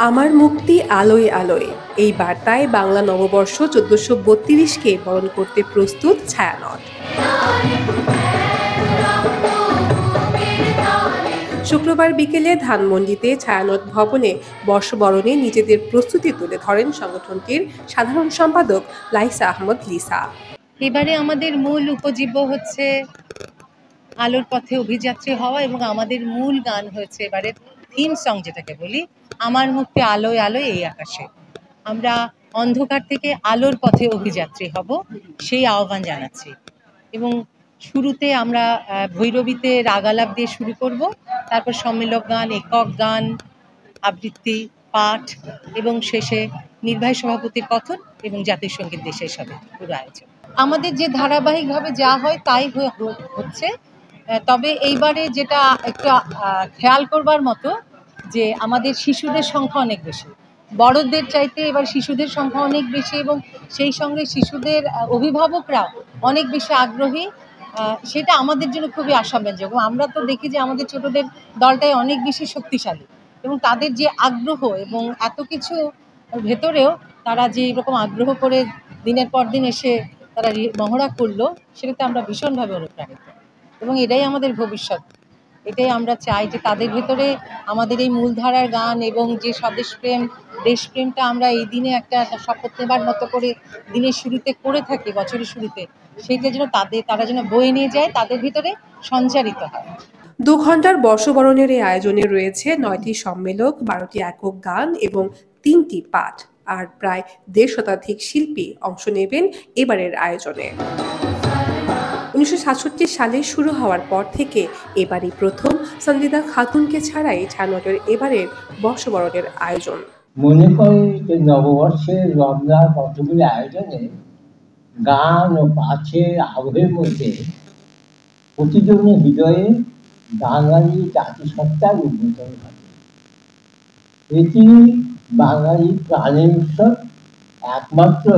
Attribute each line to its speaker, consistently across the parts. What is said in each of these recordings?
Speaker 1: আমার মুক্তি আলোয় আলোয় এই বার্তায় বাংলা নববর্ষ ১৪৩২কে বরণ করতে প্রস্তুত ছায়ানট। শুক্রবার বিকেলে ধানমন্ডিতে ছায়ানট ভবনে বর্ষবরণে নিজেদের প্রস্তুতি তুলে ধরেন সংগঠনটির সাধারণ সম্পাদক লাইসা আহমদ লিসা।
Speaker 2: এবারে আমাদের মূল উপজীব্য হচ্ছে আলোর পথে অভিযাত্রী হওয়া, এবং আমাদের মূল গান হয়েছে এবারে থিম সং, যেটাকে বলি আমার মুক্তি আলোয় আলোয় এই আকাশে। আমরা অন্ধকার থেকে আলোর পথে অভিযাত্রী হব, সেই আহ্বান জানাচ্ছি। এবং শুরুতে আমরা ভৈরবীতে রাগালাপ দিয়ে শুরু করব, তারপর সম্মিলক গান, একক গান, আবৃত্তি, পাঠ এবং শেষে নির্বাহী সভাপতির কথন এবং জাতীয় সঙ্গীত দেশের সাথে পুরো আয়োজন। আমাদের যে ধারাবাহিকভাবে যা হয় তাই হচ্ছে, তবে এইবারে যেটা একটু খেয়াল করবার মতো যে আমাদের শিশুদের সংখ্যা অনেক বেশি, বড়দের চাইতে এবার শিশুদের সংখ্যা অনেক বেশি, এবং সেই সঙ্গে শিশুদের অভিভাবকরা অনেক বেশি আগ্রহী। সেটা আমাদের জন্য খুবই আশাব্যঞ্জক। আমরা তো দেখি যে আমাদের ছোটদের দলটাই অনেক বেশি শক্তিশালী, এবং তাদের যে আগ্রহ এবং এত কিছু ভেতরেও তারা যে এরকম আগ্রহ করে দিনের পর দিন এসে তারা মহড়া করলো, সেটাতে আমরা ভীষণভাবে অনুপ্রাণিত, এবং এটাই আমাদের ভবিষ্যৎ। এটাই আমরা চাই যে তাদের ভেতরে আমাদের এই মূলধারার গান এবং যে স্বদেশপ্রেম, দেশপ্রেমটা আমরা এই দিনে একটা শপথ নেবার মতো করে দিনের শুরুতে করে থাকি, বছরের শুরুতে, সেইটা যেন তারা যেন বয়ে নিয়ে যায়, তাদের ভিতরে সঞ্চারিত হয়।
Speaker 1: ২ ঘন্টার বর্ষবরণের এই আয়োজনে রয়েছে ৯টি সম্মেলক, ১২টি একক গান এবং ৩টি পাঠ, আর প্রায় ১.৫ শতাধিক শিল্পী অংশ নেবেন এবারের আয়োজনে। ১৯৬৭ সালে শুরু হওয়ার পর থেকে এবারই প্রথম সন্দিদা খাতুনকে ছাড়াই ছায়ানটের এবারের বর্ষবরণের আয়োজন।
Speaker 3: মনে করি যে নববর্ষের রমজান কতগুলি আয়োজনে গান ও পাঠের আবহের মধ্যে প্রতিজনের হৃদয়ে বাঙালি জাতিসত্তার উদ্বোধন ঘটে। এটি বাঙালি প্রাণের উৎসব, একমাত্র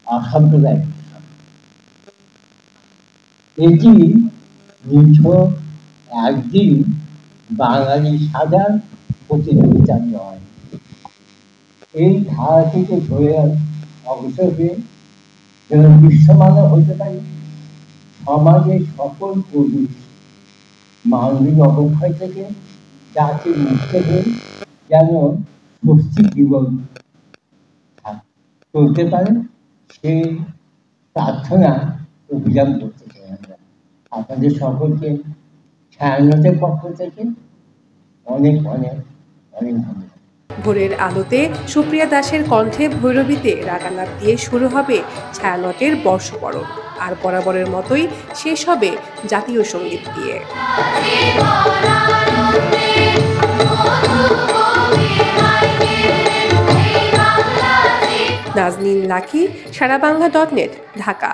Speaker 3: অসাম্প্রদায়িক উৎসব। এটি নিছক একদিন বাঙালি সাজার প্রতিযোগিতা নয়। এই ধারা থেকে ধরে অগ্রসর হয়ে যেন বিশ্বমানব হতে পারে, সমাজের সকল পুরুষ মানবিক অবক্ষয় থেকে যাতে মুক্ত হয়ে যেন স্বস্তিক জীবন চলতে পারে, সেই প্রার্থনা অভিযান করতে চাই আমরা। আপনাদের সকলকে ছায়ানটের পক্ষ থেকে অনেক অনেক অনেক ধন্যবাদ।
Speaker 1: ভোরের আলোতে সুপ্রিয়া দাসের কণ্ঠে ভৈরবীতে রাগালাপ দিয়ে শুরু হবে ছায়ানটের বর্ষবরণ, আর বরাবরের মতোই শেষ হবে জাতীয় সঙ্গীত দিয়ে। নাজনীন লাকি, সারাবাংলা.net, ঢাকা।